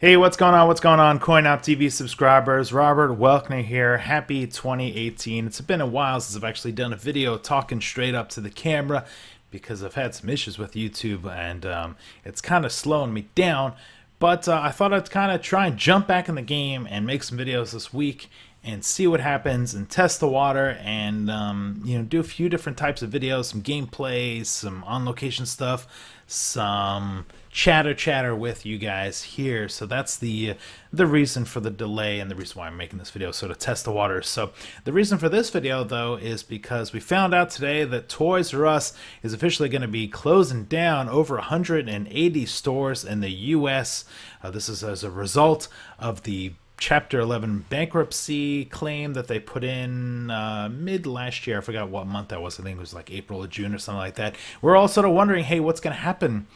Hey, what's going on? What's going on, CoinOp TV subscribers? Robert Welkner here. Happy 2018. It's been a while since I've actually done a video talking straight up to the camera because I've had some issues with YouTube and it's kind of slowing me down. But I thought I'd kind of try and jump back in the game and make some videos this week and see what happens and test the water and do a few different types of videos, some gameplay, some on-location stuff, some chatter with you guys here. So that's the reason for the delay and the reason why I'm making this video, so to test the waters. So the reason for this video though is because we found out today that Toys R Us is officially going to be closing down over 180 stores in the US. This is as a result of the Chapter 11 bankruptcy claim that they put in mid last year. I forgot what month that was. I think it was like April or June or something like that. We're all sort of wondering, hey, what's going to happen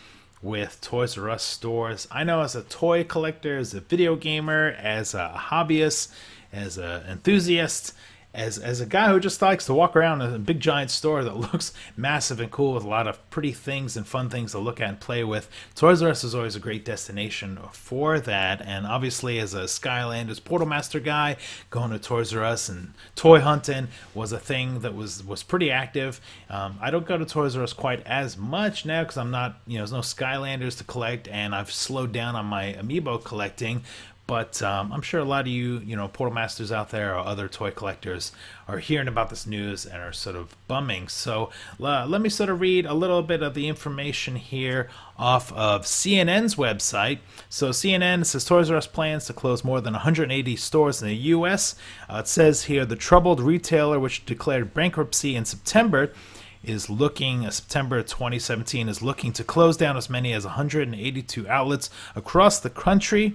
with Toys R Us stores? I know as a toy collector, as a video gamer, as a hobbyist, as an enthusiast, as a guy who just likes to walk around in a big giant store that looks massive and cool with a lot of pretty things and fun things to look at and play with, Toys R Us is always a great destination for that. And obviously as a Skylanders Portal Master guy, going to Toys R Us and toy hunting was a thing that was pretty active. I don't go to Toys R Us quite as much now because I'm not, there's no Skylanders to collect and I've slowed down on my amiibo collecting. But I'm sure a lot of you, Portal Masters out there or other toy collectors are hearing about this news and are sort of bumming. So let me sort of read a little bit of the information here off of CNN's website. So CNN says Toys R Us plans to close more than 180 stores in the U.S. It says here the troubled retailer, which declared bankruptcy in September 2017, is looking to close down as many as 182 outlets across the country,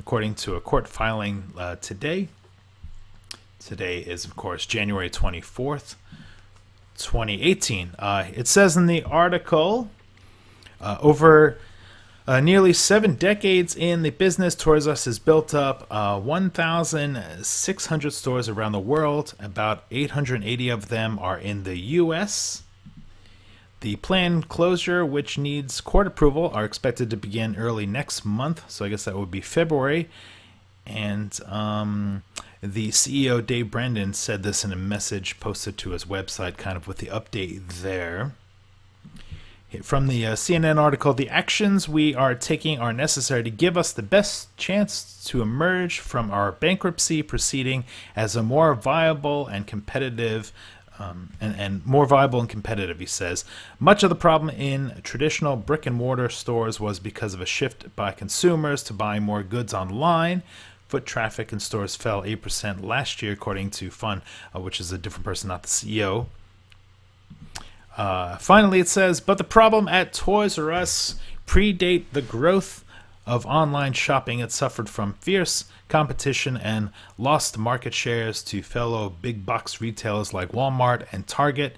according to a court filing today. Today is, of course, January 24th, 2018. It says in the article, over nearly 7 decades in the business, Toys R Us has built up 1,600 stores around the world. About 880 of them are in the U.S. The planned closure, which needs court approval, are expected to begin early next month. So I guess that would be February. And the CEO, Dave Brendan, said this in a message posted to his website, kind of with the update there. From the CNN article, the actions we are taking are necessary to give us the best chance to emerge from our bankruptcy proceeding as a more viable and competitive more viable and competitive, he says. Much of the problem in traditional brick-and-mortar stores was because of a shift by consumers to buying more goods online. Foot traffic in stores fell 8% last year, according to Fun, which is a different person, not the CEO. Finally, it says, but the problem at Toys R Us predate the growth of online shopping. It suffered from fierce competition and lost market shares to fellow big box retailers like Walmart and Target.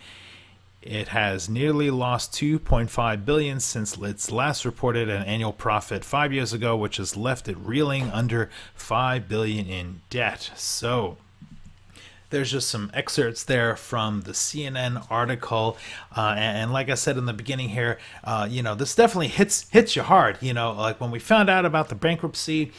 It has nearly lost $2.5 billion since its last reported an annual profit 5 years ago, which has left it reeling under $5 billion in debt. So there's just some excerpts there from the CNN article, and like I said in the beginning here, this definitely hits you hard. Like when we found out about the bankruptcy,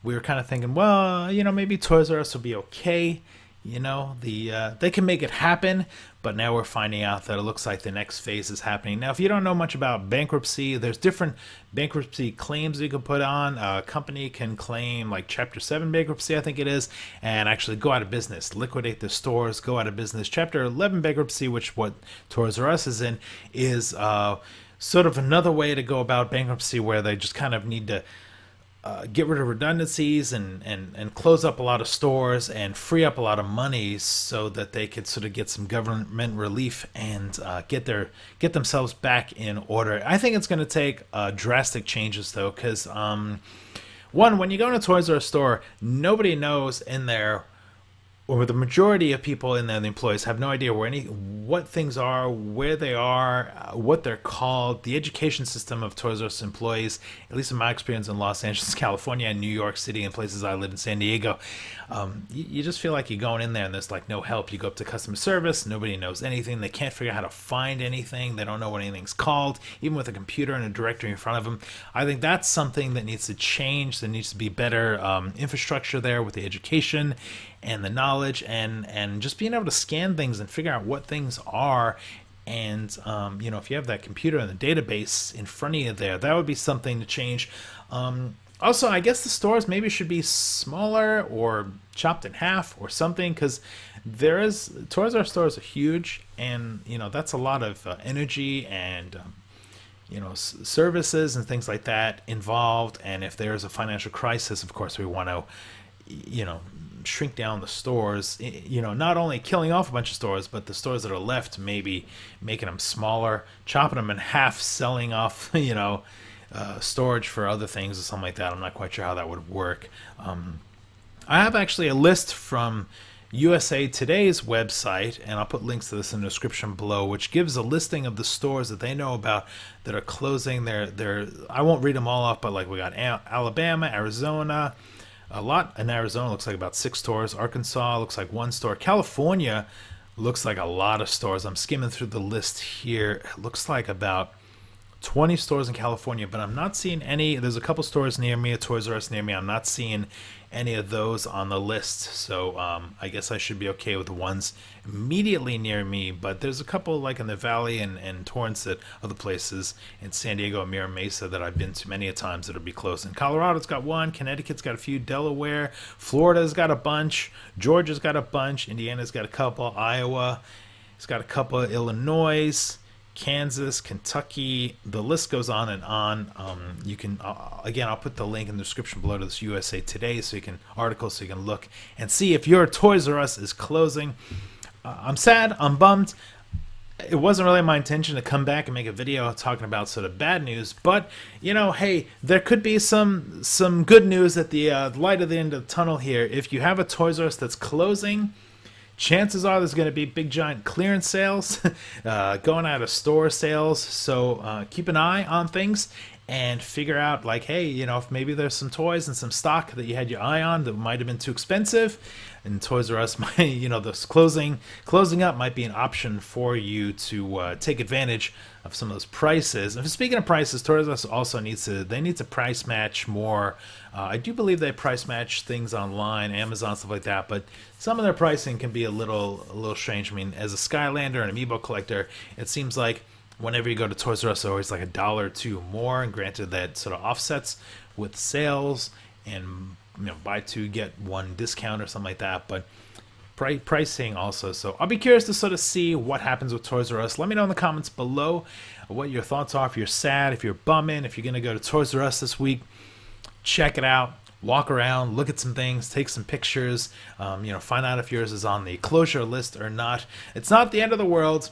we were kind of thinking, well, maybe Toys R Us will be okay. They can make it happen, but now we're finding out that it looks like the next phase is happening. Now, if you don't know much about bankruptcy, there's different bankruptcy claims you can put on. A company can claim like Chapter 7 bankruptcy, I think it is, and actually go out of business, liquidate the stores, go out of business. Chapter 11 bankruptcy, which what Toys R Us is in, is sort of another way to go about bankruptcy where they just kind of need to get rid of redundancies and close up a lot of stores and free up a lot of money so that they could sort of get some government relief and get themselves back in order. I think it's going to take drastic changes though, because one, when you go in a Toys R Us store, nobody knows in there, or the majority of people in there, the employees, have no idea what things are, where they are, what they're called, the education system of Toys R Us employees, at least in my experience in Los Angeles, California, and New York City, and places I live in San Diego. You just feel like you're going in there and there's like no help. You go up to customer service, nobody knows anything. They can't figure out how to find anything. They don't know what anything's called, even with a computer and a directory in front of them. I think that's something that needs to change. There needs to be better infrastructure there with the education and the knowledge, and just being able to scan things and figure out what things are. And you know, if you have that computer and the database in front of you there, that would be something to change. Also, I guess the stores maybe should be smaller or chopped in half or something, because Toys R Us stores are huge, and you know, that's a lot of energy and you know, services and things like that involved. And if there's a financial crisis, of course we want to, you know, shrink down the stores, you know, not only killing off a bunch of stores, but the stores that are left, maybe making them smaller, chopping them in half, selling off, you know, storage for other things or something like that. I'm not quite sure how that would work. I have actually a list from USA Today's website, and I'll put links to this in the description below, which gives a listing of the stores that they know about that are closing. I won't read them all off, but like we got Alabama, Arizona, a lot in Arizona, looks like about 6 stores. Arkansas looks like 1 store. California looks like a lot of stores. I'm skimming through the list here. It looks like about 20 stores in California, but I'm not seeing any. There's a couple stores near me, a Toys R Us near me. I'm not seeing any of those on the list, so I guess I should be okay with the ones immediately near me. But there's a couple like in the Valley and Torrance, that other places in San Diego and Mira Mesa that I've been to many a times that'll be closing. Colorado's got 1, Connecticut's got a few, Delaware, Florida's got a bunch, Georgia's got a bunch, Indiana's got a couple, Iowa, it's got a couple, Illinois, Kansas, Kentucky, the list goes on and on. You can again, I'll put the link in the description below to this USA Today article, so you can look and see if your Toys R Us is closing. I'm sad, I'm bummed. It wasn't really my intention to come back and make a video talking about sort of bad news, but you know, hey, there could be some good news at the light at the end of the tunnel here. If you have a Toys R Us that's closing, chances are there's going to be big giant clearance sales, going out of store sales. So keep an eye on things and figure out, like, hey, you know, if maybe there's some toys and some stock that you had your eye on that might have been too expensive, and Toys R Us might, you know, this closing up might be an option for you to take advantage of some of those prices. And speaking of prices, Toys R Us also needs to price match more. I do believe they price match things online, Amazon, stuff like that, but some of their pricing can be a little strange. I mean, as a Skylander and Amiibo collector, it seems like whenever you go to Toys R Us, always like $1 or $2 more, and granted that sort of offsets with sales and, you know, buy 2 get 1 discount or something like that, but pricing also. So I'll be curious to sort of see what happens with Toys R Us. Let me know in the comments below what your thoughts are. If you're sad, if you're bumming, if you're gonna go to Toys R Us this week, check it out, walk around, look at some things, take some pictures, you know, find out if yours is on the closure list or not. It's not the end of the world.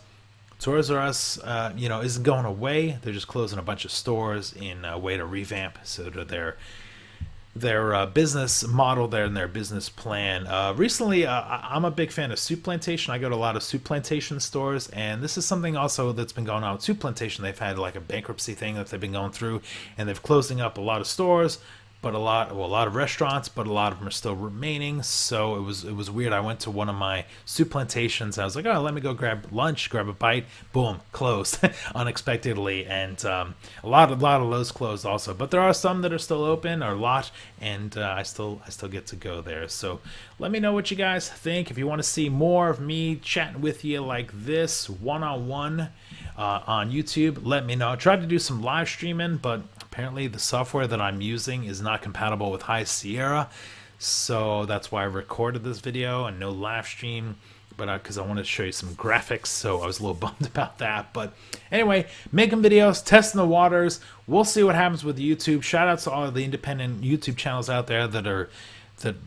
Toys R Us, you know, isn't going away. They're just closing a bunch of stores in a way to revamp sort of their business model there and their business plan. Recently, I'm a big fan of Soup Plantation. I go to a lot of Soup Plantation stores, and this is something also that's been going on with Soup Plantation. They've had like a bankruptcy thing that they've been going through, and they're closing up a lot of stores, but a lot of restaurants, but a lot of them are still remaining. So it was weird. I went to one of my Soup Plantations. I was like, oh, let me go grab lunch, grab a bite. Boom, closed unexpectedly, and a lot of those closed also. But there are some that are still open, or a lot, and I still get to go there. So let me know what you guys think. If you want to see more of me chatting with you like this one-on-one on YouTube, let me know. I tried to do some live streaming, but apparently the software that I'm using is not compatible with High Sierra, so that's why I recorded this video and no live stream, but because I wanted to show you some graphics, so I was a little bummed about that. But anyway, making videos, testing the waters. We'll see what happens with YouTube. Shout out to all of the independent YouTube channels out there that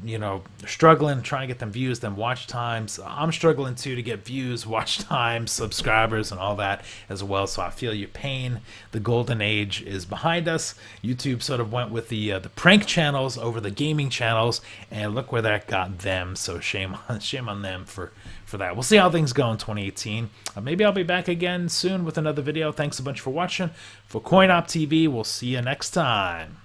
you know, struggling, trying to get them views, them watch times. I'm struggling too to get views, watch times, subscribers, and all that as well. So I feel your pain. The golden age is behind us. YouTube sort of went with the prank channels over the gaming channels, and look where that got them. So shame on them for for that. We'll see how things go in 2018. Maybe I'll be back again soon with another video. Thanks a bunch for watching. For CoinOp TV, we'll see you next time.